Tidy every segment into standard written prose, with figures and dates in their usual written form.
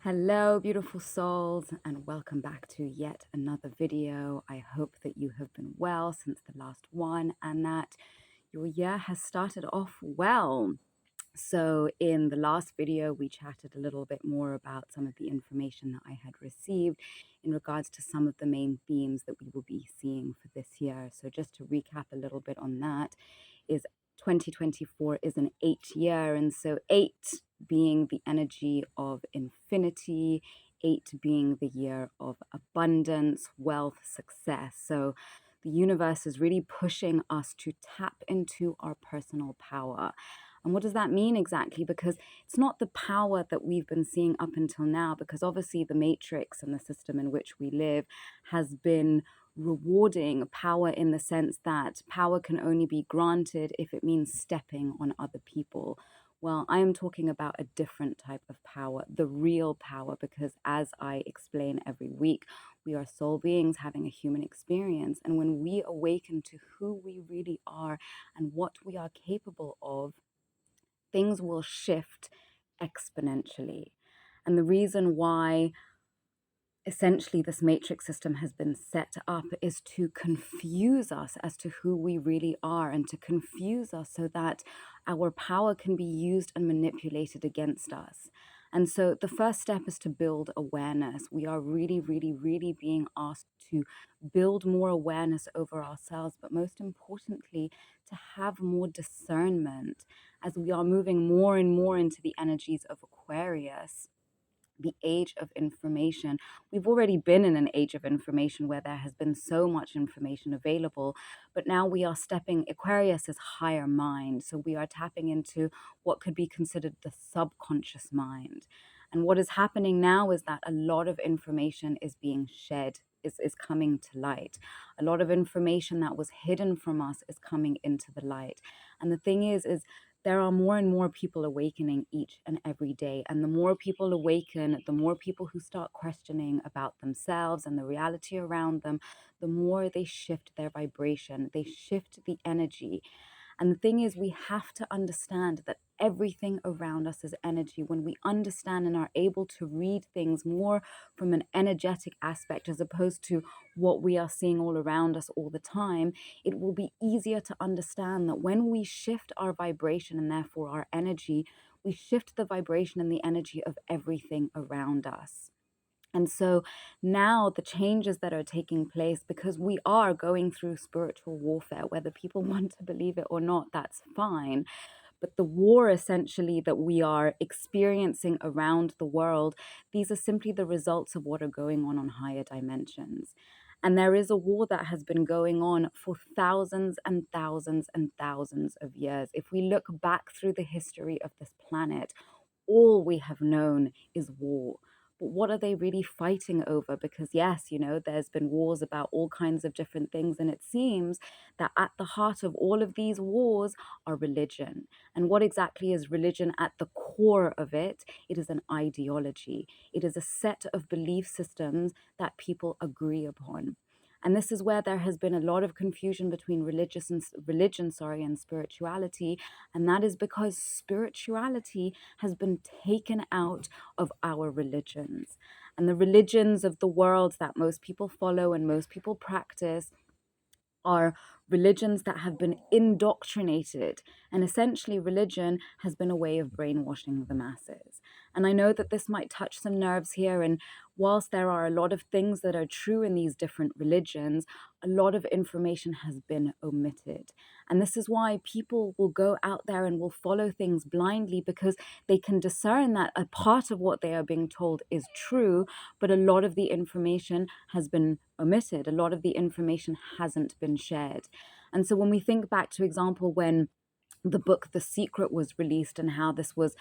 Hello, beautiful souls, and welcome back to yet another video. I hope that you have been well since the last one and that your year has started off well. So in the last video, we chatted a little bit more about some of the information that I had received in regards to some of the main themes that we will be seeing for this year. So just to recap a little bit on that, is 2024 is an 8 year, and so 8 being the energy of infinity, 8 being the year of abundance, wealth, success. So the universe is really pushing us to tap into our personal power. And what does that mean exactly? Because it's not the power that we've been seeing up until now, because obviously the matrix and the system in which we live has been rewarding power in the sense that power can only be granted if it means stepping on other people. Well, I am talking about a different type of power, the real power, because as I explain every week, we are soul beings having a human experience. And when we awaken to who we really are and what we are capable of, things will shift exponentially. And the reason why essentially this matrix system has been set up is to confuse us as to who we really are, and to confuse us so that our power can be used and manipulated against us. And so the first step is to build awareness. We are really, really, really being asked to build more awareness over ourselves, but most importantly, to have more discernment as we are moving more and more into the energies of Aquarius, the age of information. We've already been in an age of information where there has been so much information available, but now we are stepping, Aquarius is higher mind. So we are tapping into what could be considered the subconscious mind. And what is happening now is that a lot of information is being shed, is coming to light. A lot of information that was hidden from us is coming into the light. And the thing is there are more and more people awakening each and every day. And the more people awaken, the more people who start questioning about themselves and the reality around them, the more they shift their vibration, they shift the energy. And the thing is, we have to understand that everything around us is energy. When we understand and are able to read things more from an energetic aspect as opposed to what we are seeing all around us all the time, it will be easier to understand that when we shift our vibration and therefore our energy, we shift the vibration and the energy of everything around us. And so now the changes that are taking place, because we are going through spiritual warfare, whether people want to believe it or not, that's fine. But the war essentially that we are experiencing around the world, these are simply the results of what are going on higher dimensions. And there is a war that has been going on for thousands and thousands and thousands of years. If we look back through the history of this planet, all we have known is war. But what are they really fighting over? Because yes, there's been wars about all kinds of different things, and it seems that at the heart of all of these wars are religion. And what exactly is religion at the core of it? It is an ideology. It is a set of belief systems that people agree upon. And this is where there has been a lot of confusion between religion, and spirituality. And that is because spirituality has been taken out of our religions. And the religions of the world that most people follow and most people practice are religions that have been indoctrinated. And essentially, religion has been a way of brainwashing the masses. And I know that this might touch some nerves here. And whilst there are a lot of things that are true in these different religions, a lot of information has been omitted. And this is why people will go out there and will follow things blindly, because they can discern that a part of what they are being told is true, but a lot of the information has been omitted. A lot of the information hasn't been shared. And so when we think back to example when the book The Secret was released, and how this was,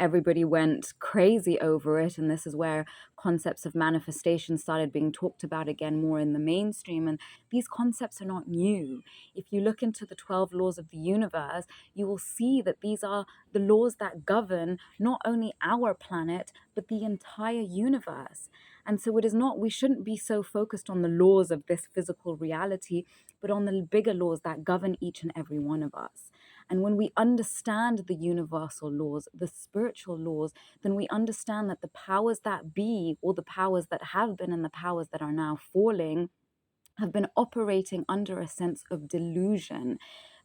everybody went crazy over it, and this is where concepts of manifestation started being talked about again more in the mainstream. And these concepts are not new. If you look into the 12 laws of the universe, you will see that these are the laws that govern not only our planet but the entire universe. And so we shouldn't be so focused on the laws of this physical reality, but on the bigger laws that govern each and every one of us. And when we understand the universal laws, the spiritual laws, then we understand that the powers that be, or the powers that have been and the powers that are now falling, have been operating under a sense of delusion,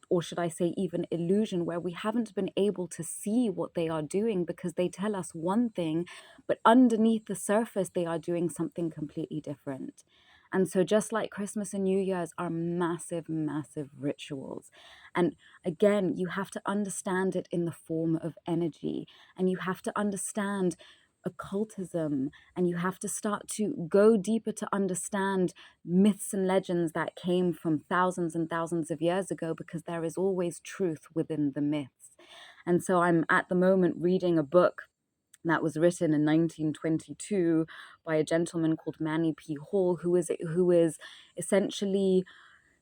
or should I say even illusion, where we haven't been able to see what they are doing because they tell us one thing, but underneath the surface, they are doing something completely different. And so just like Christmas and New Year's are massive, massive rituals. And again, you have to understand it in the form of energy, and you have to understand occultism, and you have to start to go deeper to understand myths and legends that came from thousands and thousands of years ago, because there is always truth within the myths. And so I'm at the moment reading a book that was written in 1922 by a gentleman called Manny P. Hall, who is essentially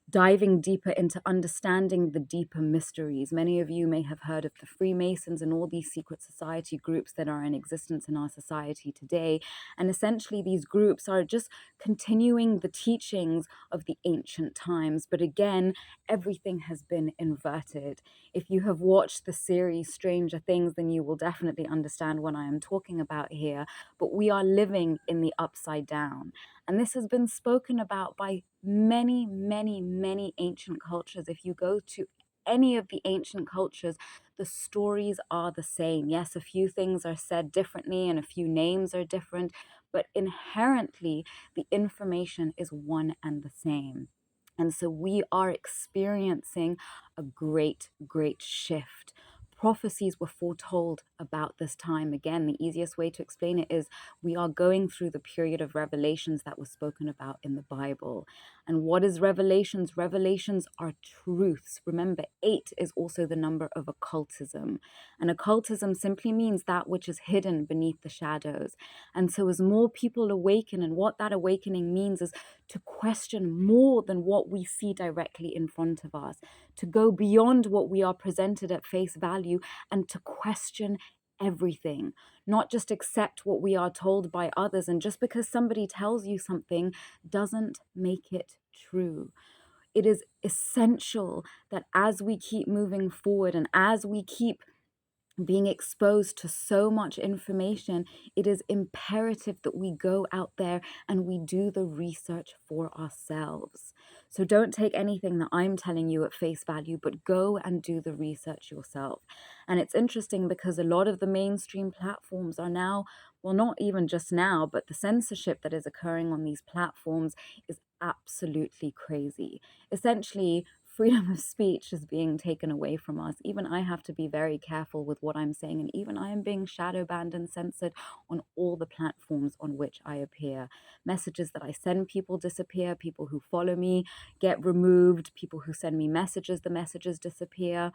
diving deeper into understanding the deeper mysteries. Many of you may have heard of the Freemasons and all these secret society groups that are in existence in our society today. And essentially, these groups are just continuing the teachings of the ancient times. But again, everything has been inverted. If you have watched the series Stranger Things, then you will definitely understand what I am talking about here. But we are living in the upside down. And this has been spoken about by many, many, many ancient cultures. If you go to any of the ancient cultures, the stories are the same. Yes, a few things are said differently and a few names are different, but inherently, the information is one and the same. And so we are experiencing a great, great shift. Prophecies were foretold about this time. Again, the easiest way to explain it is we are going through the period of revelations that was spoken about in the Bible. And what is revelations? Revelations are truths. Remember, 8 is also the number of occultism. And occultism simply means that which is hidden beneath the shadows. And so as more people awaken, and what that awakening means is to question more than what we see directly in front of us, to go beyond what we are presented at face value, and to question everything, not just accept what we are told by others. And just because somebody tells you something doesn't make it true. It is essential that as we keep moving forward and as we keep being exposed to so much information, it is imperative that we go out there and we do the research for ourselves. So don't take anything that I'm telling you at face value, but go and do the research yourself. And it's interesting because a lot of the mainstream platforms are now, well, not even just now, but the censorship that is occurring on these platforms is absolutely crazy. Essentially, freedom of speech is being taken away from us. Even I have to be very careful with what I'm saying, and even I am being shadow banned and censored on all the platforms on which I appear. Messages that I send people disappear, people who follow me get removed, people who send me messages, the messages disappear.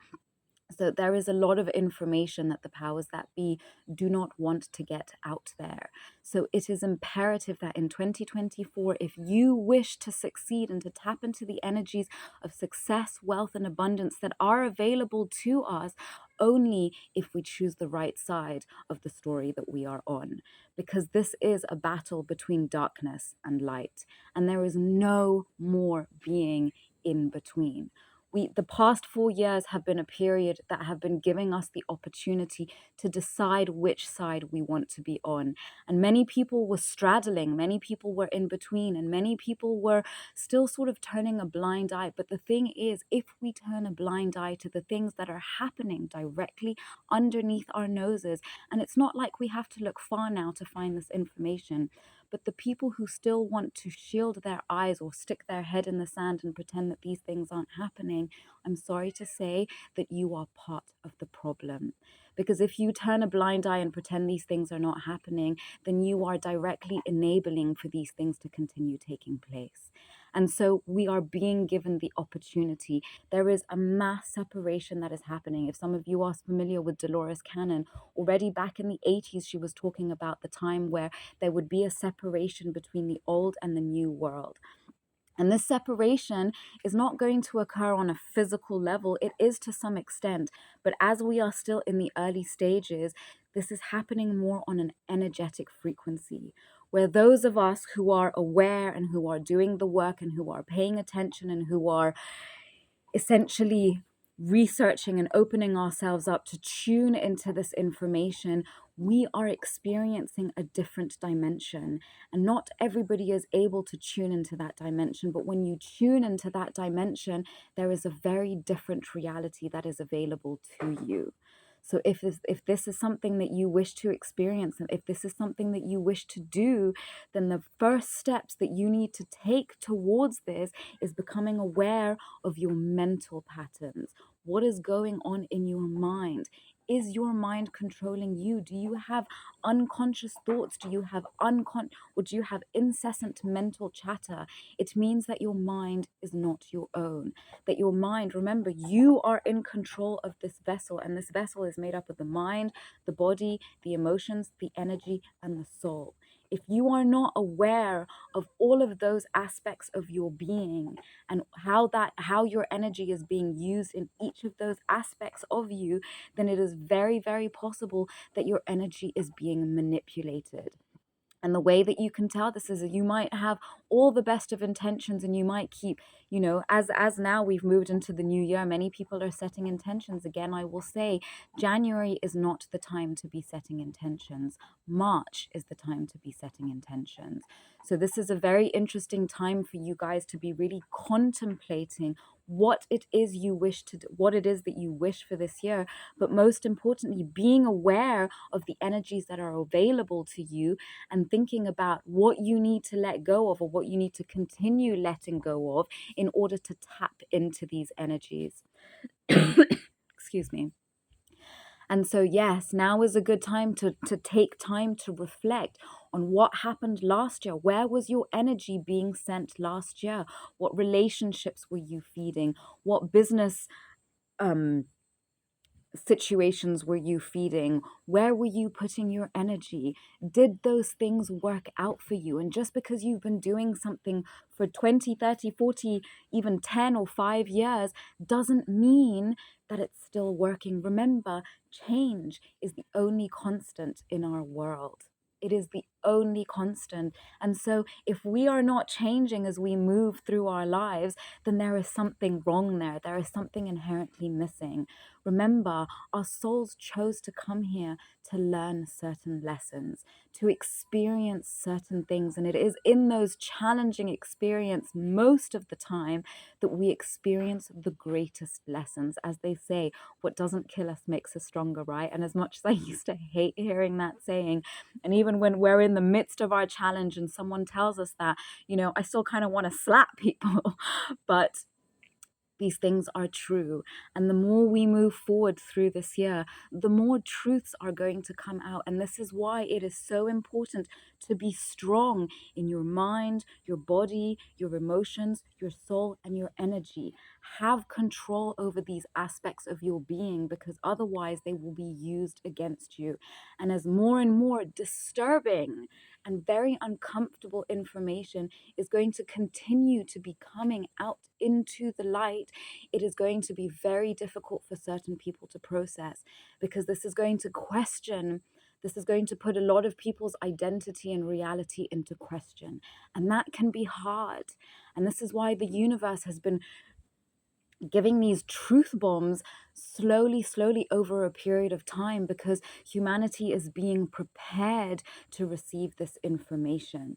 So there is a lot of information that the powers that be do not want to get out there. So it is imperative that in 2024, if you wish to succeed and to tap into the energies of success, wealth, and abundance that are available to us, only if we choose the right side of the story that we are on. Because this is a battle between darkness and light, and there is no more being in between. The past 4 years have been a period that have been giving us the opportunity to decide which side we want to be on. And many people were straddling, many people were in between, and many people were still sort of turning a blind eye. But the thing is, if we turn a blind eye to the things that are happening directly underneath our noses, and it's not like we have to look far now to find this information, but the people who still want to shield their eyes or stick their head in the sand and pretend that these things aren't happening, I'm sorry to say that you are part of the problem. Because if you turn a blind eye and pretend these things are not happening, then you are directly enabling for these things to continue taking place. And so we are being given the opportunity. There is a mass separation that is happening. If some of you are familiar with Dolores Cannon, already back in the 80s, she was talking about the time where there would be a separation between the old and the new world. And this separation is not going to occur on a physical level. It is to some extent. But as we are still in the early stages, this is happening more on an energetic frequency, where those of us who are aware and who are doing the work and who are paying attention and who are essentially researching and opening ourselves up to tune into this information, we are experiencing a different dimension. And not everybody is able to tune into that dimension. But when you tune into that dimension, there is a very different reality that is available to you. So if this is something that you wish to experience, and if this is something that you wish to do, then the first steps that you need to take towards this is becoming aware of your mental patterns. What is going on in your mind? Is your mind controlling you? Do you have unconscious thoughts? Do you have or do you have incessant mental chatter? It means that your mind is not your own. That your mind, remember, you are in control of this vessel, and this vessel is made up of the mind, the body, the emotions, the energy, and the soul. If you are not aware of all of those aspects of your being and how your energy is being used in each of those aspects of you, then it is very, very possible that your energy is being manipulated. And the way that you can tell this is that you might have all the best of intentions, and you might keep, as now we've moved into the new year, many people are setting intentions again. I will say January is not the time to be setting intentions. March is the time to be setting intentions. So this is a very interesting time for you guys to be really contemplating what it is you wish to do, what it is that you wish for this year, but most importantly, being aware of the energies that are available to you and thinking about what you need to let go of, or what you need to continue letting go of in order to tap into these energies. Excuse me. And so, yes, now is a good time to take time to reflect on what happened last year. Where was your energy being sent last year? What relationships were you feeding? What business situations were you feeding? Where were you putting your energy? Did those things work out for you? And just because you've been doing something for 20, 30, 40, even 10 or 5 years doesn't mean that it's still working. Remember, change is the only constant in our world. It is the only constant. And so if we are not changing as we move through our lives, then there is something wrong there. There is something inherently missing. Remember, our souls chose to come here to learn certain lessons, to experience certain things. And it is in those challenging experiences most of the time that we experience the greatest lessons. As they say, what doesn't kill us makes us stronger, right? And as much as I used to hate hearing that saying, and even when we're in the midst of our challenge and someone tells us that, I still kind of want to slap people. But these things are true. And the more we move forward through this year, the more truths are going to come out. And this is why it is so important to be strong in your mind, your body, your emotions, your soul, and your energy. Have control over these aspects of your being, because otherwise they will be used against you. And as more and more disturbing and very uncomfortable information is going to continue to be coming out into the light, it is going to be very difficult for certain people to process, because this is going to put a lot of people's identity and reality into question. And that can be hard. And this is why the universe has been giving these truth bombs slowly over a period of time, because humanity is being prepared to receive this information.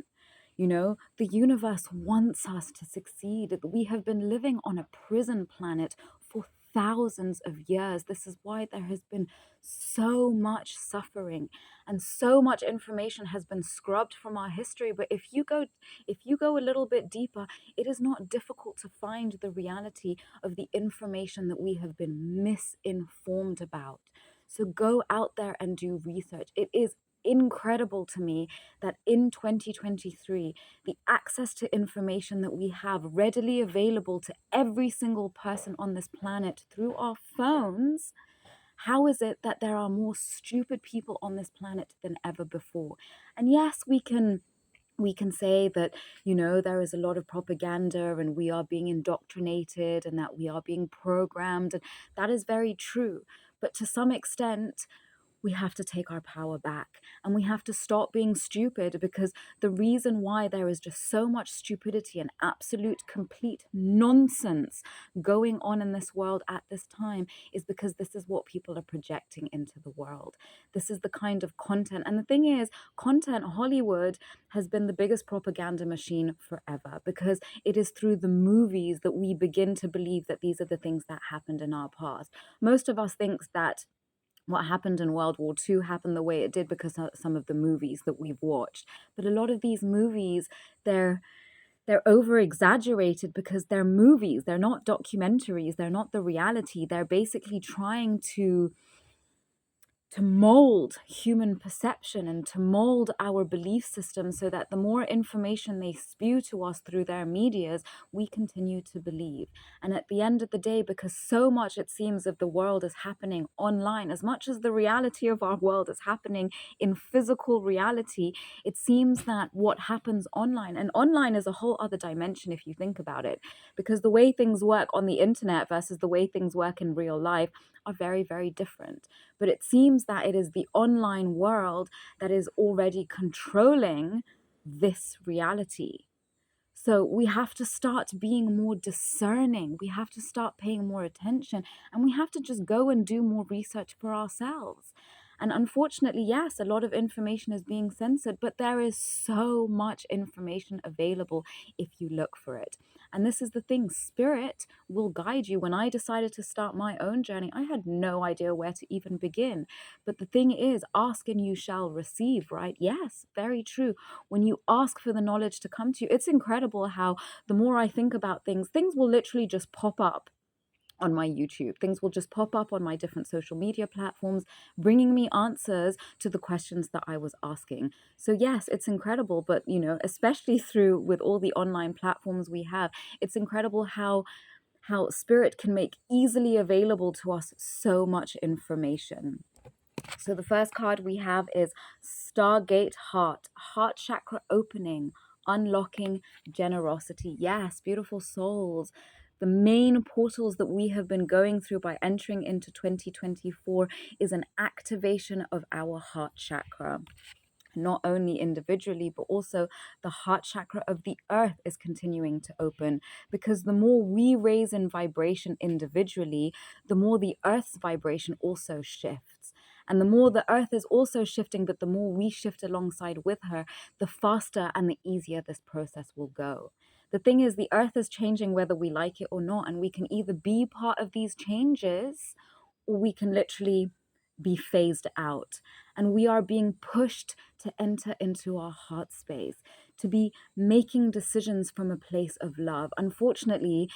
The universe wants us to succeed. We have been living on a prison planet for thousands of years. This is why there has been so much suffering, and so much information has been scrubbed from our history. But if you go a little bit deeper, it is not difficult to find the reality of the information that we have been misinformed about. So go out there and do research. It is incredible to me that in 2023, the access to information that we have readily available to every single person on this planet through our phones, how is it that there are more stupid people on this planet than ever before? And yes, we can say that, there is a lot of propaganda and we are being indoctrinated and that we are being programmed. And that is very true. But to some extent, we have to take our power back, and we have to stop being stupid, because the reason why there is just so much stupidity and absolute complete nonsense going on in this world at this time is because this is what people are projecting into the world. This is the kind of content. And the thing is, content, Hollywood has been the biggest propaganda machine forever, because it is through the movies that we begin to believe that these are the things that happened in our past. Most of us think that what happened in World War II happened the way it did because of some of the movies that we've watched. But a lot of these movies, they're over exaggerated because they're movies. They're not documentaries. They're not the reality. They're basically trying to mold human perception and to mold our belief system, so that the more information they spew to us through their medias, we continue to believe. And at the end of the day, because so much, it seems, of the world is happening online, as much as the reality of our world is happening in physical reality, it seems that what happens online, and online is a whole other dimension if you think about it, because the way things work on the internet versus the way things work in real life are very, very different. But it seems that it is the online world that is already controlling this reality. So we have to start being more discerning. We have to start paying more attention, and we have to just go and do more research for ourselves. And unfortunately, yes, a lot of information is being censored, but there is so much information available if you look for it. And this is the thing, spirit will guide you. When I decided to start my own journey, I had no idea where to even begin. But the thing is, ask and you shall receive, right? Yes, very true. When you ask for the knowledge to come to you, it's incredible how the more I think about things, things will literally just pop up on my YouTube. Things will just pop up on my different social media platforms, bringing me answers to the questions that I was asking. So yes, it's incredible, but especially through with all the online platforms we have, it's incredible how spirit can make easily available to us so much information. So the first card we have is Stargate Heart chakra opening, unlocking generosity. Yes, beautiful souls. The main portals that we have been going through by entering into 2024 is an activation of our heart chakra. Not only individually, but also the heart chakra of the earth is continuing to open, because the more we raise in vibration individually, the more the earth's vibration also shifts. And the more the earth is also shifting, but the more we shift alongside with her, the faster and the easier this process will go. The thing is, the earth is changing whether we like it or not, and we can either be part of these changes, or we can literally be phased out. And we are being pushed to enter into our heart space, to be making decisions from a place of love. Unfortunately,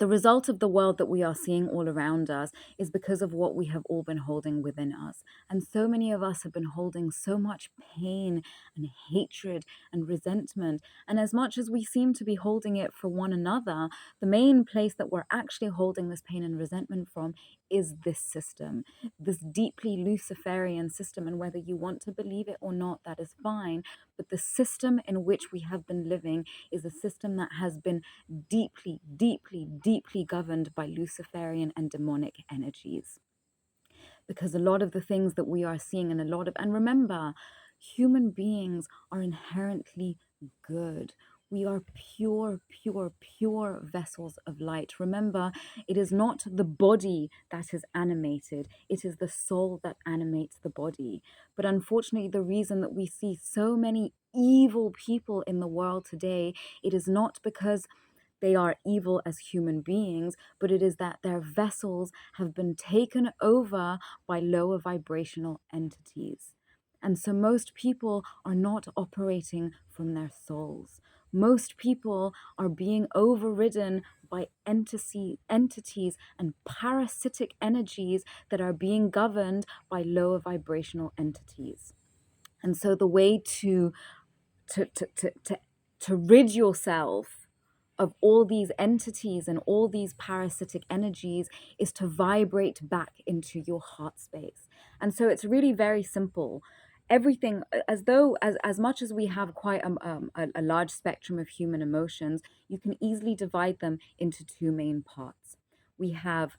the result of the world that we are seeing all around us is because of what we have all been holding within us. And so many of us have been holding so much pain and hatred and resentment. And as much as we seem to be holding it for one another, the main place that we're actually holding this pain and resentment from is this system, this deeply Luciferian system. And whether you want to believe it or not, that is fine. But the system in which we have been living is a system that has been deeply, deeply, deeply governed by Luciferian and demonic energies. Because a lot of the things that we are seeing, and remember, human beings are inherently good. We are pure, pure, pure vessels of light. Remember, it is not the body that is animated, it is the soul that animates the body. But unfortunately, the reason that we see so many evil people in the world today, it is not because they are evil as human beings, but it is that their vessels have been taken over by lower vibrational entities. And so most people are not operating from their souls. Most people are being overridden by entities and parasitic energies that are being governed by lower vibrational entities. And so the way to rid yourself of all these entities and all these parasitic energies is to vibrate back into your heart space. And so it's really very simple. Everything, as much as we have quite a large spectrum of human emotions, you can easily divide them into two main parts. We have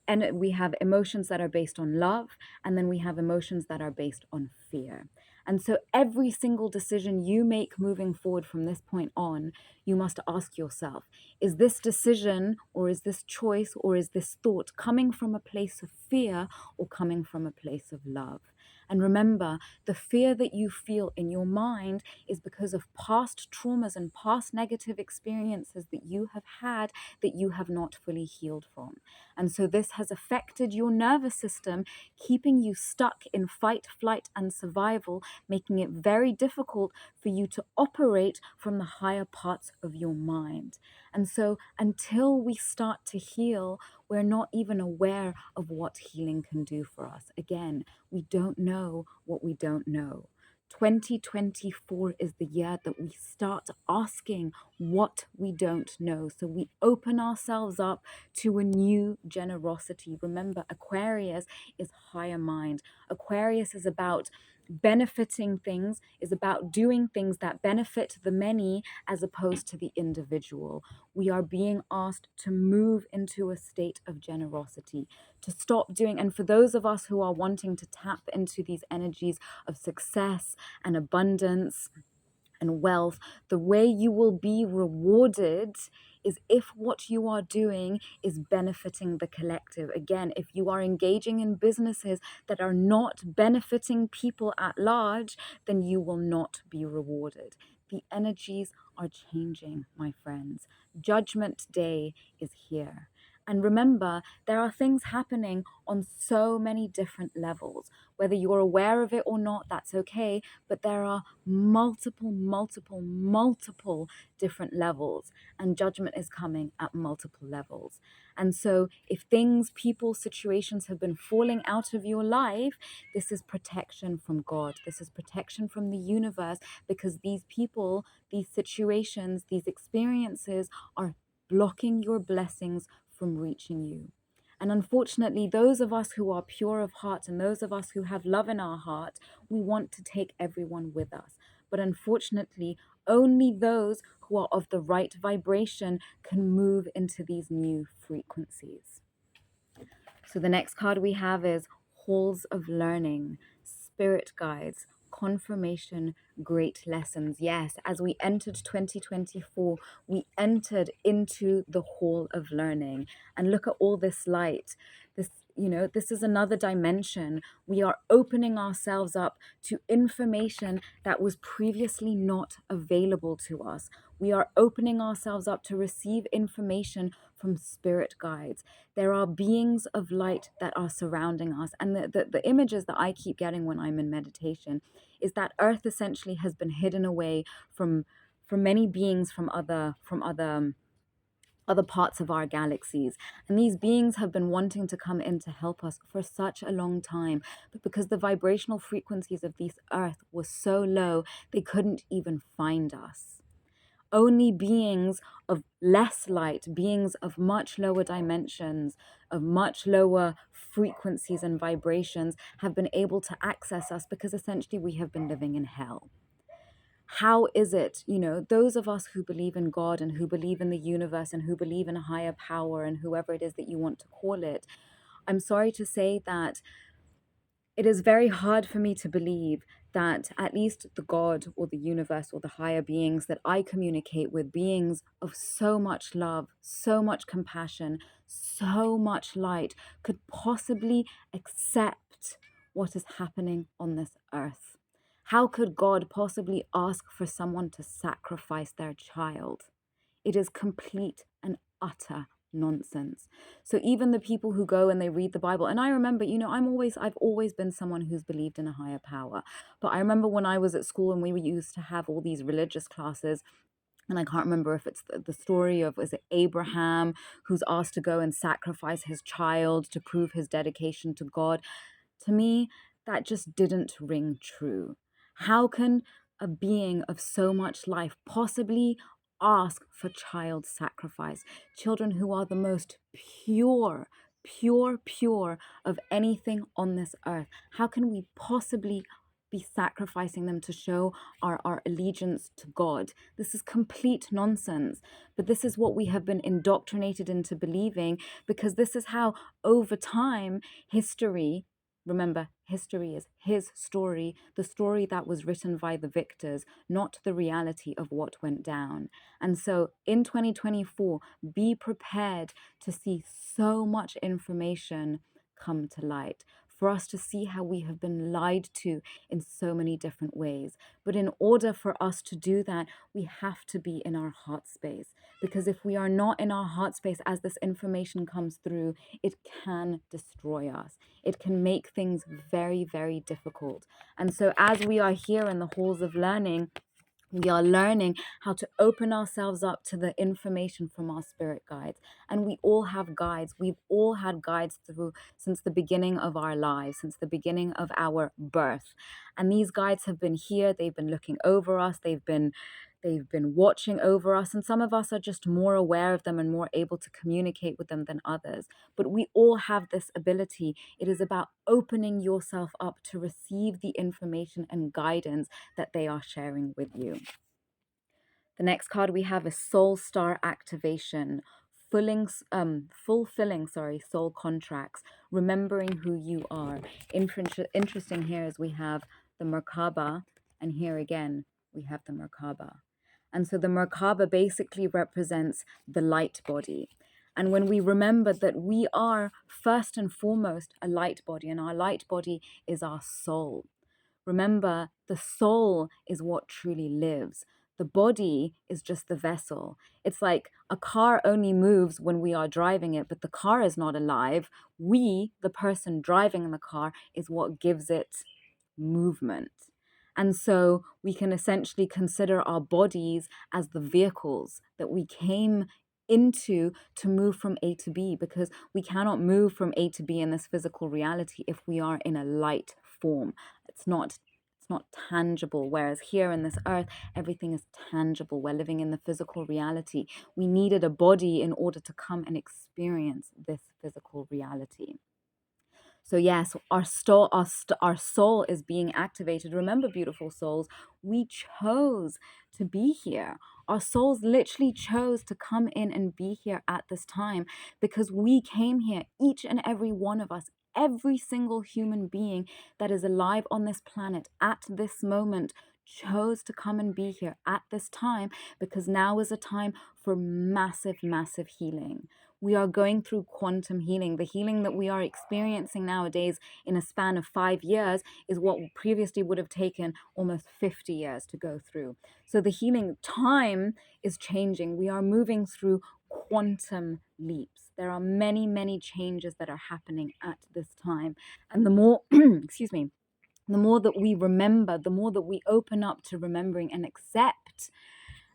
and we have emotions that are based on love, and then we have emotions that are based on fear. And so every single decision you make moving forward from this point on, you must ask yourself, is this decision or is this choice or is this thought coming from a place of fear or coming from a place of love? And remember, the fear that you feel in your mind is because of past traumas and past negative experiences that you have had that you have not fully healed from. And so this has affected your nervous system, keeping you stuck in fight, flight, and survival, making it very difficult for you to operate from the higher parts of your mind. And so until we start to heal, we're not even aware of what healing can do for us. Again, we don't know what we don't know. 2024 is the year that we start asking what we don't know. So we open ourselves up to a new generosity. Remember, Aquarius is higher mind. Aquarius is about benefiting things, is about doing things that benefit the many as opposed to the individual. We are being asked to move into a state of generosity, to stop doing, and for those of us who are wanting to tap into these energies of success and abundance and wealth, the way you will be rewarded is if what you are doing is benefiting the collective. Again, if you are engaging in businesses that are not benefiting people at large, then you will not be rewarded. The energies are changing, my friends. Judgment Day is here. And remember, there are things happening on so many different levels. Whether you're aware of it or not, that's okay. But there are multiple different levels, and judgment is coming at multiple levels. And so if things, people, situations have been falling out of your life, this is protection from God. This is protection from the universe, because these people, these situations, these experiences are blocking your blessings from reaching you. And unfortunately, those of us who are pure of heart and those of us who have love in our heart, we want to take everyone with us. But unfortunately, only those who are of the right vibration can move into these new frequencies. So the next card we have is Halls of Learning, Spirit Guides, Confirmation, Great Lessons. Yes, as we entered 2024, we entered into the Hall of Learning. And look at all this light. This is another dimension. We are opening ourselves up to information that was previously not available to us. We are opening ourselves up to receive information from spirit guides. There are beings of light that are surrounding us. And the images that I keep getting when I'm in meditation is that Earth essentially has been hidden away from many beings from other parts of our galaxies. And these beings have been wanting to come in to help us for such a long time. But because the vibrational frequencies of this Earth were so low, they couldn't even find us. Only beings of less light, beings of much lower dimensions, of much lower frequencies and vibrations have been able to access us, because essentially we have been living in hell. How is it, those of us who believe in God and who believe in the universe and who believe in a higher power and whoever it is that you want to call it, I'm sorry to say that it is very hard for me to believe that at least the God or the universe or the higher beings that I communicate with, beings of so much love, so much compassion, so much light, could possibly accept what is happening on this earth. How could God possibly ask for someone to sacrifice their child? It is complete and utter nonsense. So even the people who go and they read the Bible, and I remember, I've always been someone who's believed in a higher power. But I remember when I was at school and we used to have all these religious classes, and I can't remember if it's the story of, is it Abraham, who's asked to go and sacrifice his child to prove his dedication to God. To me, that just didn't ring true. How can a being of so much life possibly ask for child sacrifice? Children who are the most pure of anything on this earth. How can we possibly be sacrificing them to show our allegiance to God. This is complete nonsense. But this is what we have been indoctrinated into believing, because this is how, over time, history, remember, history is his story, the story that was written by the victors, not the reality of what went down. And so in 2024, be prepared to see so much information come to light, for us to see how we have been lied to in so many different ways. But in order for us to do that, we have to be in our heart space. Because if we are not in our heart space as this information comes through, it can destroy us. It can make things very, very difficult. And so as we are here in the halls of learning, we are learning how to open ourselves up to the information from our spirit guides. And we all have guides. We've all had guides through since the beginning of our lives, since the beginning of our birth. And these guides have been here. They've been looking over us. They've been watching over us. And some of us are just more aware of them and more able to communicate with them than others. But we all have this ability. It is about opening yourself up to receive the information and guidance that they are sharing with you. The next card we have is Soul Star Activation. Fulfilling soul contracts, remembering who you are. Interesting here is we have the Merkaba, and here again we have the Merkaba. And so the Merkaba basically represents the light body. And when we remember that we are first and foremost a light body, and our light body is our soul. Remember, the soul is what truly lives. The body is just the vessel. It's like a car only moves when we are driving it, but the car is not alive. We, the person driving the car, is what gives it movement. And so we can essentially consider our bodies as the vehicles that we came into to move from A to B, because we cannot move from A to B in this physical reality if we are in a light form. It's not tangible, whereas here in this earth everything is tangible. We're living in the physical reality. We needed a body in order to come and experience this physical reality. So yes, our soul is being activated. Remember, beautiful souls, we chose to be here. Our souls literally chose to come in and be here at this time, because we came here, each and every one of us, every single human being that is alive on this planet at this moment chose to come and be here at this time, because now is a time for massive, massive healing. We are going through quantum healing. The healing that we are experiencing nowadays in a span of 5 years is what previously would have taken almost 50 years to go through. So the healing time is changing. We are moving through quantum leaps. There are many, many changes that are happening at this time. And the more, excuse me, the more that we remember, the more that we open up to remembering and accept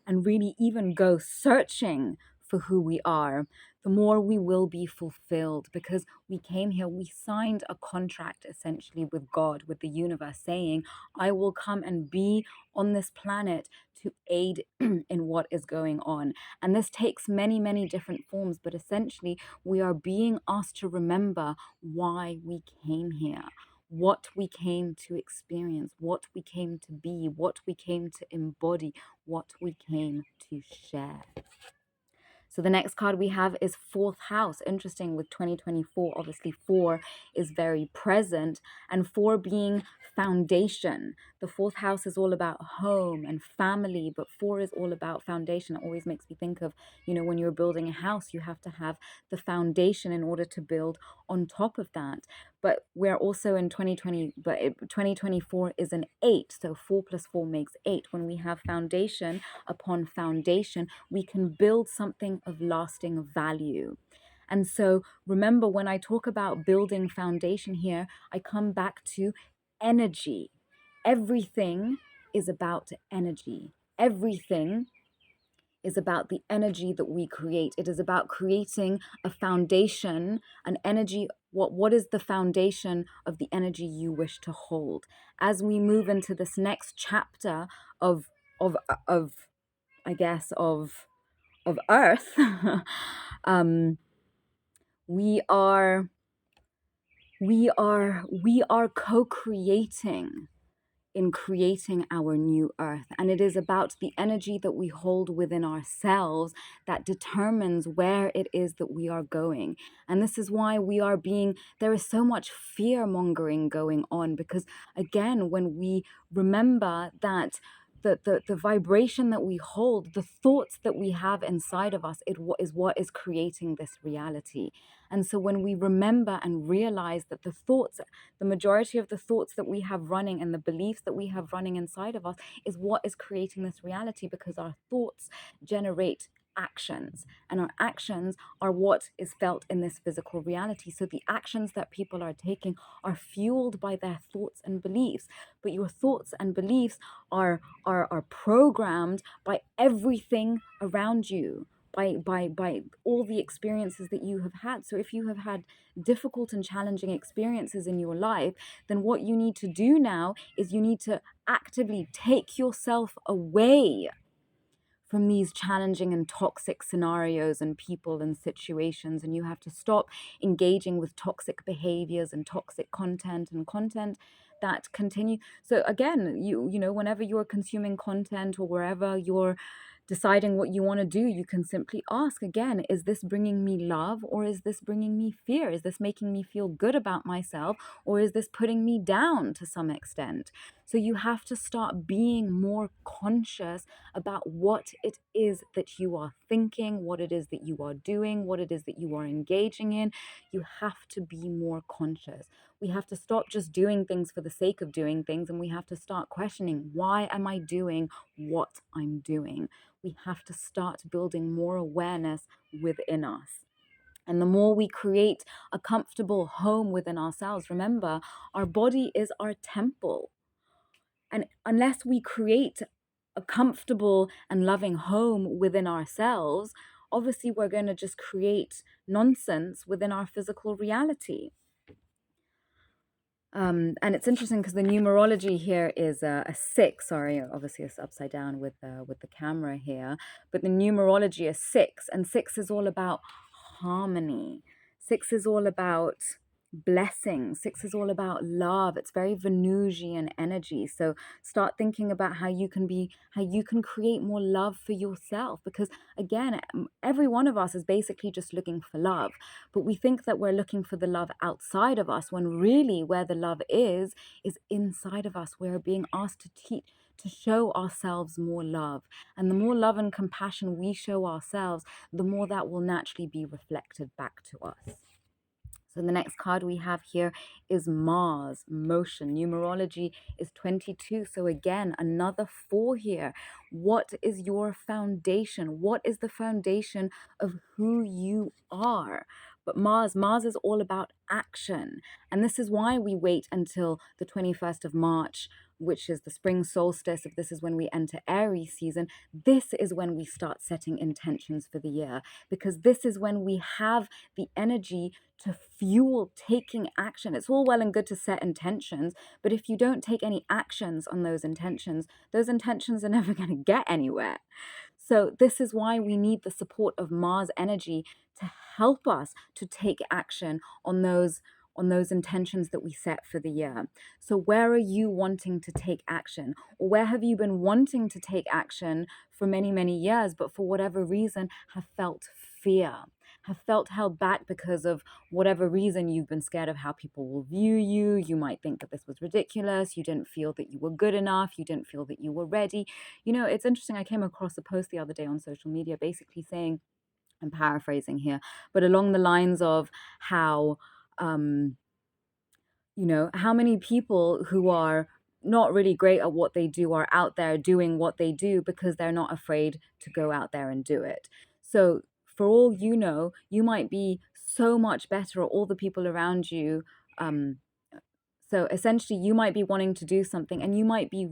and really even go searching for who we are, the more we will be fulfilled, because we came here, we signed a contract essentially with God, with the universe, saying, I will come and be on this planet to aid in what is going on. And this takes many, many different forms, but essentially we are being asked to remember why we came here, what we came to experience, what we came to be, what we came to embody, what we came to share. So the next card we have is fourth house. Interesting, with 2024, obviously 4 is very present, and 4 being foundation. The fourth house is all about home and family, but 4 is all about foundation. It always makes me think of, when you're building a house, you have to have the foundation in order to build on top of that. But we're also in 2024 is an 8. So 4 plus 4 makes 8. When we have foundation upon foundation, we can build something of lasting value. And so remember, when I talk about building foundation here, I come back to energy. Everything is about energy. Everything is about the energy that we create. It is about creating a foundation, an energy. What is the foundation of the energy you wish to hold? As we move into this next chapter of I guess of Earth, we are co-creating in creating our new earth. And it is about the energy that we hold within ourselves that determines where it is that we are going. And this is why there is so much fear mongering going on, because again, when we remember that the vibration that we hold, the thoughts that we have inside of us, is what is creating this reality. And so when we remember and realize that the majority of the thoughts that we have running and the beliefs that we have running inside of us is what is creating this reality, because our thoughts generate actions, and our actions are what is felt in this physical reality. So the actions that people are taking are fueled by their thoughts and beliefs, but your thoughts and beliefs are programmed by everything around you, by all the experiences that you have had. So if you have had difficult and challenging experiences in your life, then what you need to do now is you need to actively take yourself away from these challenging and toxic scenarios and people and situations, and you have to stop engaging with toxic behaviors and toxic content and content that continue. So again, you know, whenever you're consuming content or wherever you're deciding what you want to do, you can simply ask again, is this bringing me love, or is this bringing me fear? Is this making me feel good about myself, or is this putting me down to some extent? So you have to start being more conscious about what it is that you are thinking, what it is that you are doing, what it is that you are engaging in. You have to be more conscious. We have to stop just doing things for the sake of doing things, and we have to start questioning, why am I doing what I'm doing? We have to start building more awareness within us. And the more we create a comfortable home within ourselves, remember, our body is our temple. And unless we create a comfortable and loving home within ourselves, obviously we're going to just create nonsense within our physical reality. And it's interesting because the numerology here is a 6. Sorry, obviously it's upside down with the camera here, but the numerology is 6, and 6 is all about harmony. 6 is all about blessing. 6 is all about love. It's very Venusian energy. So start thinking about how you can create more love for yourself, because again, every one of us is basically just looking for love, but we think that we're looking for the love outside of us, when really where the love is inside of us. We're being asked to show ourselves more love. And the more love and compassion we show ourselves, the more that will naturally be reflected back to us. So the next card we have here is Mars, motion. Numerology is 22. So again, another 4 here. What is your foundation? What is the foundation of who you are? But Mars is all about action. And this is why we wait until the 21st of March, which is the spring solstice. If this is when we enter Aries season, this is when we start setting intentions for the year, because this is when we have the energy to fuel taking action. It's all well and good to set intentions, but if you don't take any actions on those intentions are never going to get anywhere. So this is why we need the support of Mars energy to help us to take action on those intentions that we set for the year. So where are you wanting to take action? Or where have you been wanting to take action for many, many years, but for whatever reason have felt fear, have felt held back because of whatever reason? You've been scared of how people will view you. You might think that this was ridiculous. You didn't feel that you were good enough. You didn't feel that you were ready. You know, it's interesting. I came across a post the other day on social media basically saying, I'm paraphrasing here, but along the lines of how, you know, how many people who are not really great at what they do are out there doing what they do because they're not afraid to go out there and do it. So for all you know, you might be so much better, or all the people around you. So essentially, you might be wanting to do something, and you might be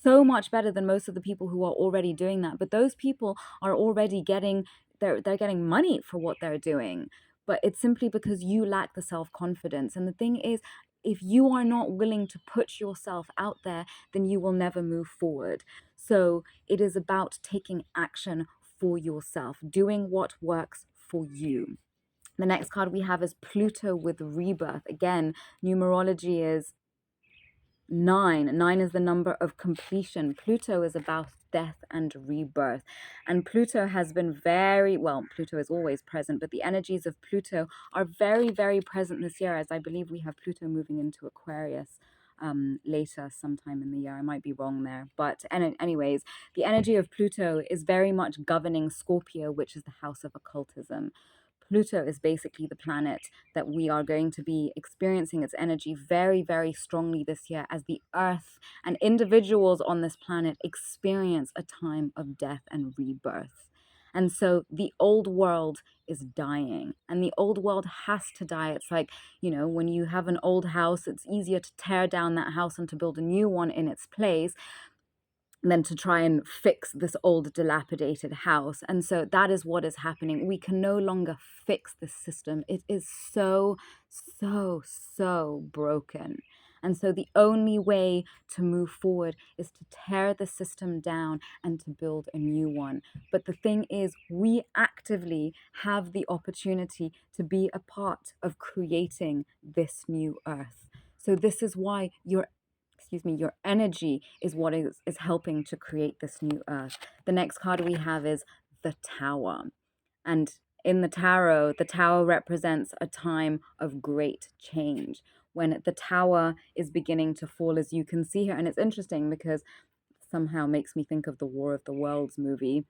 so much better than most of the people who are already doing that. But those people are already getting they're getting money for what they're doing. But it's simply because you lack the self-confidence. And the thing is, if you are not willing to put yourself out there, then you will never move forward. So it is about taking action for yourself, doing what works for you. The next card we have is Pluto with rebirth. Again, numerology is 9. 9 is the number of completion. Pluto is about death and rebirth. And Pluto has been Pluto is always present, but the energies of Pluto are very, very present this year, as I believe we have Pluto moving into Aquarius later sometime in the year. I might be wrong there. But anyways, the energy of Pluto is very much governing Scorpio, which is the house of occultism. Pluto is basically the planet that we are going to be experiencing its energy very, very strongly this year as the Earth and individuals on this planet experience a time of death and rebirth. And so the old world is dying, and the old world has to die. It's like, when you have an old house, it's easier to tear down that house and to build a new one in its place than to try and fix this old dilapidated house. And so that is what is happening. We can no longer fix this system. It is so, so, so broken. And so the only way to move forward is to tear the system down and to build a new one. But the thing is, we actively have the opportunity to be a part of creating this new earth. So this is why your energy is what is helping to create this new earth. The next card we have is the Tower. And in the Tower represents a time of great change, when the Tower is beginning to fall, as you can see here. And it's interesting because somehow makes me think of the War of the Worlds movie.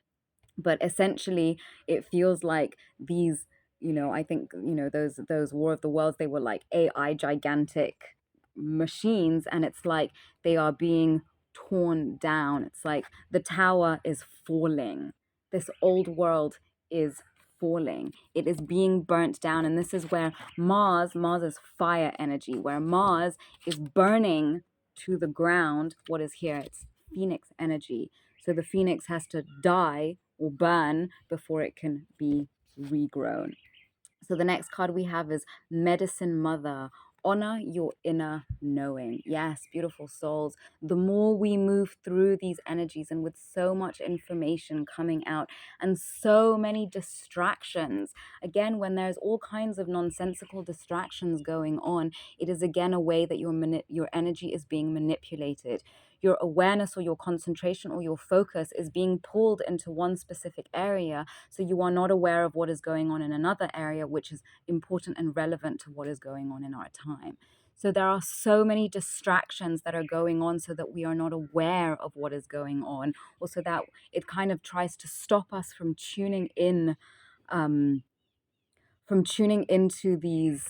But essentially, it feels like these, I think, those War of the Worlds, they were like AI gigantic machines, and it's like they are being torn down. It's like the tower is falling. This old world is falling. It is being burnt down. And this is where Mars is fire energy, where Mars is burning to the ground what is here. It's Phoenix energy. So the Phoenix has to die or burn before it can be regrown. So the next card we have is Medicine Mother. Honor your inner knowing. Yes, beautiful souls. The more we move through these energies, and with so much information coming out and so many distractions, again, when there's all kinds of nonsensical distractions going on, it is again a way that your energy is being manipulated. Your awareness or your concentration or your focus is being pulled into one specific area, so you are not aware of what is going on in another area, which is important and relevant to what is going on in our time. So there are so many distractions that are going on so that we are not aware of what is going on, or so that it kind of tries to stop us from tuning in, into these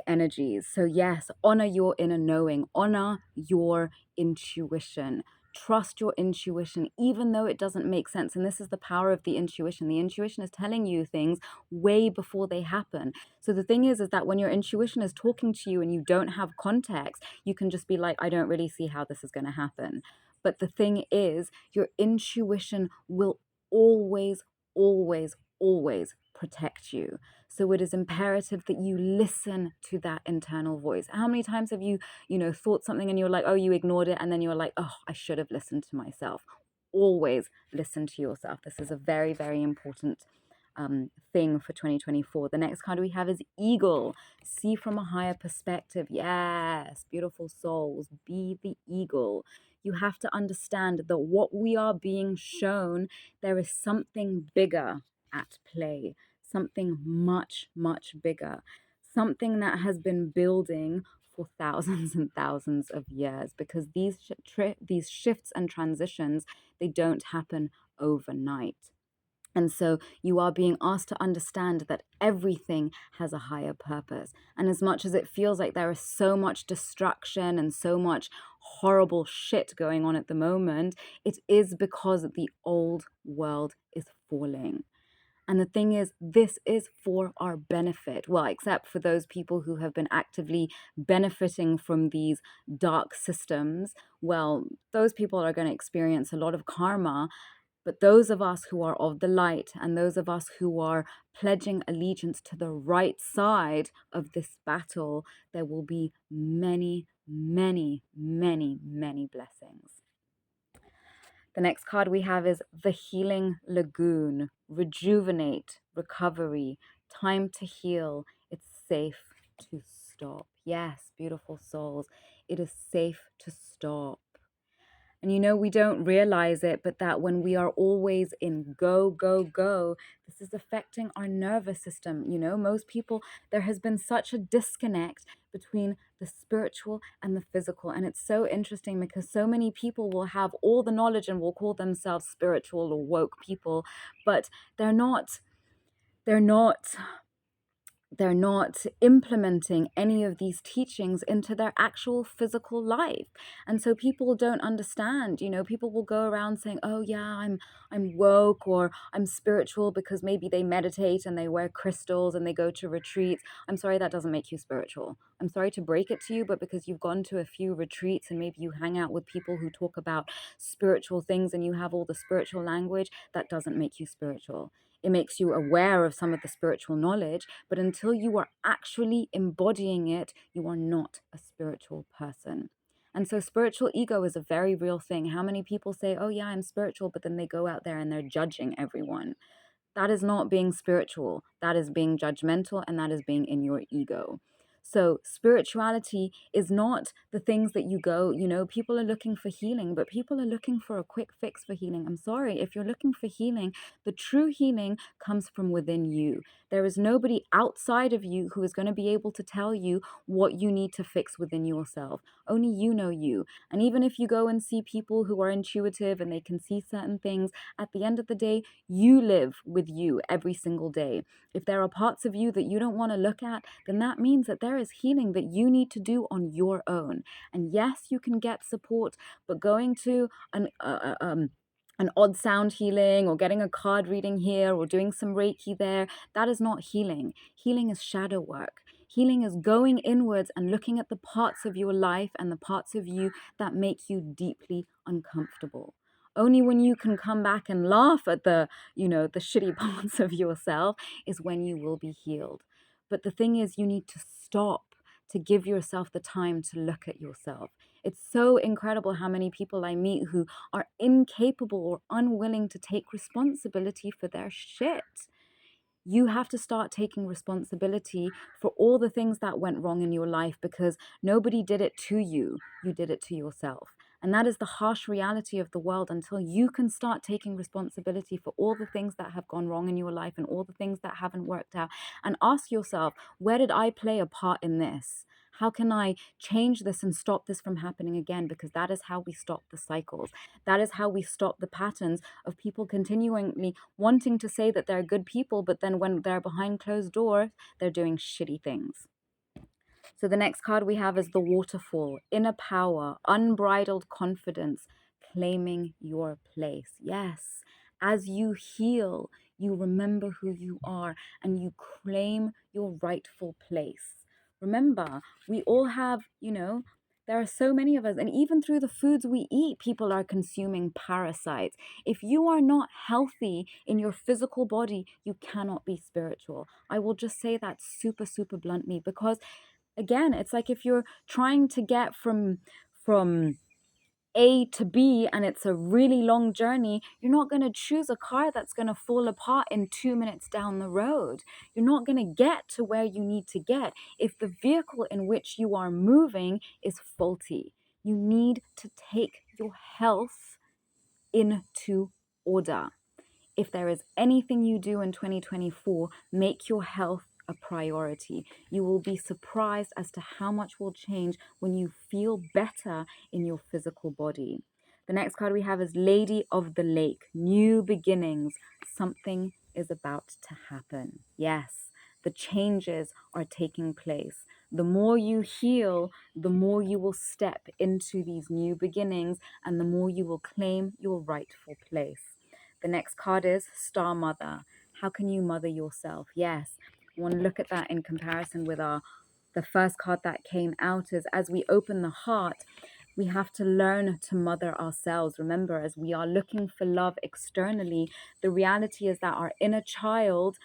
energies. So yes, honor your inner knowing, honor your intuition. Trust your intuition, even though it doesn't make sense. And this is the power of the intuition. The intuition is telling you things way before they happen. So the thing is that when your intuition is talking to you and you don't have context, you can just be like, I don't really see how this is going to happen. But the thing is, your intuition will always, always, always protect you. So it is imperative that you listen to that internal voice. How many times have you thought something and you're like, oh, you ignored it, and then you're like, oh, I should have listened to myself. Always listen to yourself. This is a very, very important thing for 2024. The next card we have is Eagle. See from a higher perspective. Yes, beautiful souls, be the eagle. You have to understand that what we are being shown, there is something bigger at play, something much, much bigger, something that has been building for thousands and thousands of years, because these shifts and transitions, they don't happen overnight. And so you are being asked to understand that everything has a higher purpose. And as much as it feels like there is so much destruction and so much horrible shit going on at the moment, it is because the old world is falling. And the thing is, this is for our benefit. Well, except for those people who have been actively benefiting from these dark systems. Well, those people are going to experience a lot of karma. But those of us who are of the light, and those of us who are pledging allegiance to the right side of this battle, there will be many, many, many, many blessings. The next card we have is the Healing Lagoon. Rejuvenate, recovery, time to heal. It's safe to stop. Yes, beautiful souls. it is safe to stop. And we don't realize it, but that when we are always in go, go, go, this is affecting our nervous system. Most people, there has been such a disconnect between the spiritual and the physical. And it's so interesting because so many people will have all the knowledge and will call themselves spiritual or woke people, but they're not, they're not they're not implementing any of these teachings into their actual physical life. And so people don't understand. People will go around saying, oh yeah, I'm woke, or I'm spiritual, because maybe they meditate and they wear crystals and they go to retreats. I'm sorry, that doesn't make you spiritual. I'm sorry to break it to you, but because you've gone to a few retreats and maybe you hang out with people who talk about spiritual things and you have all the spiritual language, that doesn't make you spiritual. It makes you aware of some of the spiritual knowledge, but until you are actually embodying it, you are not a spiritual person. And so spiritual ego is a very real thing. How many people say, oh yeah, I'm spiritual, but then they go out there and they're judging everyone? That is not being spiritual. That is being judgmental, and that is being in your ego. So spirituality is not the things that you go, people are looking for healing, but people are looking for a quick fix for healing. I'm sorry, if you're looking for healing, the true healing comes from within you. There is nobody outside of you who is going to be able to tell you what you need to fix within yourself. Only you know you. And even if you go and see people who are intuitive and they can see certain things, at the end of the day, you live with you every single day. If there are parts of you that you don't want to look at, then that means that there is healing that you need to do on your own. And yes, you can get support, but going to an odd sound healing or getting a card reading here or doing some Reiki there, that is not healing. Healing is shadow work. Healing is going inwards and looking at the parts of your life and the parts of you that make you deeply uncomfortable. Only when you can come back and laugh at the shitty parts of yourself is when you will be healed. But the thing is, you need to stop to give yourself the time to look at yourself. It's so incredible how many people I meet who are incapable or unwilling to take responsibility for their shit. You have to start taking responsibility for all the things that went wrong in your life, because nobody did it to you. You did it to yourself. And that is the harsh reality of the world. Until you can start taking responsibility for all the things that have gone wrong in your life and all the things that haven't worked out, and ask yourself, where did I play a part in this? How can I change this and stop this from happening again? Because that is how we stop the cycles. That is how we stop the patterns of people continually wanting to say that they're good people, but then when they're behind closed doors, they're doing shitty things. So the next card we have is the waterfall, inner power, unbridled confidence, claiming your place. Yes, as you heal, you remember who you are and you claim your rightful place. Remember, we all have, there are so many of us, and even through the foods we eat, people are consuming parasites. If you are not healthy in your physical body, you cannot be spiritual. I will just say that super, super bluntly, because again, it's like if you're trying to get from A to B and it's a really long journey, you're not going to choose a car that's going to fall apart in 2 minutes down the road. You're not going to get to where you need to get if the vehicle in which you are moving is faulty. You need to take your health into order. If there is anything you do in 2024, make your health a priority. You will be surprised as to how much will change when you feel better in your physical body. The next card we have is Lady of the Lake, new beginnings. Something is about to happen. Yes, the changes are taking place. The more you heal, the more you will step into these new beginnings and the more you will claim your rightful place. The next card is Star Mother. How can you mother yourself? Yes, I want to look at that in comparison with the first card that came out is, as we open the heart, we have to learn to mother ourselves. Remember, as we are looking for love externally, the reality is that our inner child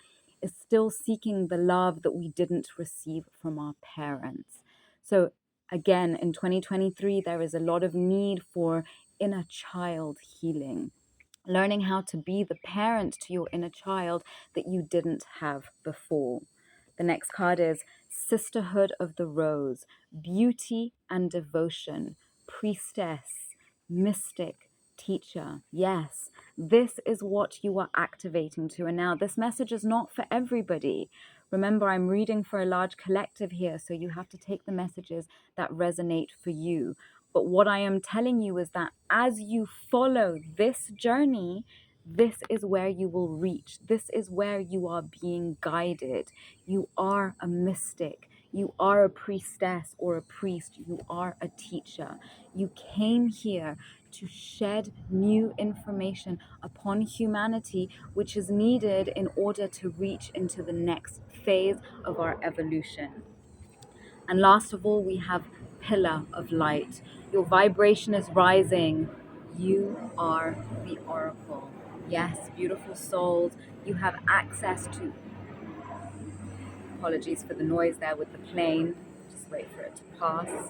is still seeking the love that we didn't receive from our parents. So again, in 2023, there is a lot of need for inner child healing. Learning how to be the parent to your inner child that you didn't have before. The next card is Sisterhood of the Rose, beauty and devotion, priestess, mystic, teacher. Yes, this is what you are activating to. And now this message is not for everybody. Remember, I'm reading for a large collective here, so you have to take the messages that resonate for you. But what I am telling you is that as you follow this journey, this is where you will reach. This is where you are being guided. You are a mystic. You are a priestess or a priest. You are a teacher. You came here to shed new information upon humanity, which is needed in order to reach into the next phase of our evolution. And last of all, we have Pillar of Light. Your vibration is rising. You are the oracle. Yes, beautiful souls. You have access to, apologies for the noise there with the plane. Just wait for it to pass.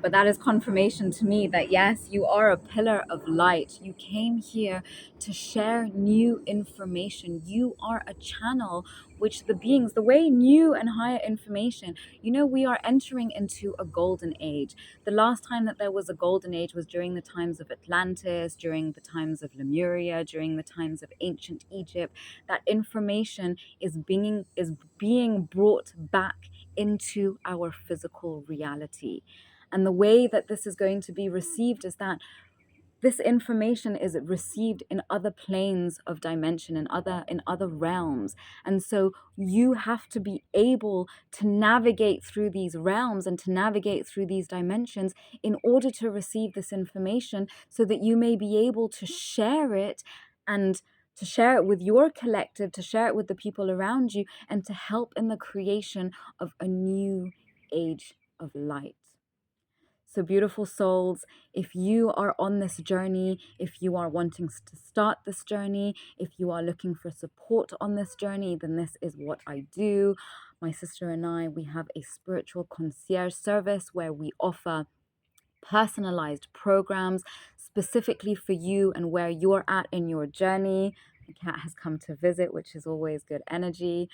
But that is confirmation to me that yes, you are a pillar of light. You came here to share new information. You are a channel which the beings, the way new and higher information, we are entering into a golden age. The last time that there was a golden age was during the times of Atlantis, during the times of Lemuria, during the times of ancient Egypt. That information is being brought back into our physical reality. And the way that this is going to be received is that this information is received in other planes of dimension, in other realms. And so you have to be able to navigate through these realms and to navigate through these dimensions in order to receive this information, so that you may be able to share it, and to share it with your collective, to share it with the people around you, and to help in the creation of a new age of light. So, beautiful souls, if you are on this journey, if you are wanting to start this journey, if you are looking for support on this journey, then this is what I do. My sister and I, we have a spiritual concierge service where we offer personalized programs specifically for you and where you're at in your journey. The cat has come to visit, which is always good energy.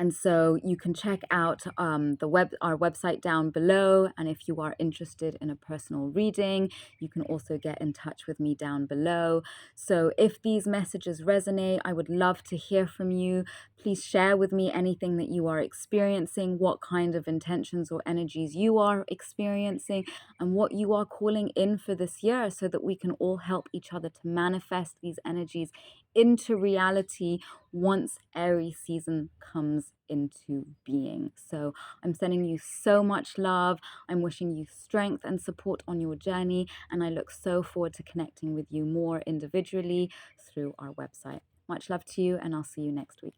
And so you can check out our website down below. And if you are interested in a personal reading, you can also get in touch with me down below. So if these messages resonate, I would love to hear from you. Please share with me anything that you are experiencing, what kind of intentions or energies you are experiencing, and what you are calling in for this year, so that we can all help each other to manifest these energies into reality once Aries season comes into being. So I'm sending you so much love. I'm wishing you strength and support on your journey, and I look so forward to connecting with you more individually through our website. Much love to you, and I'll see you next week.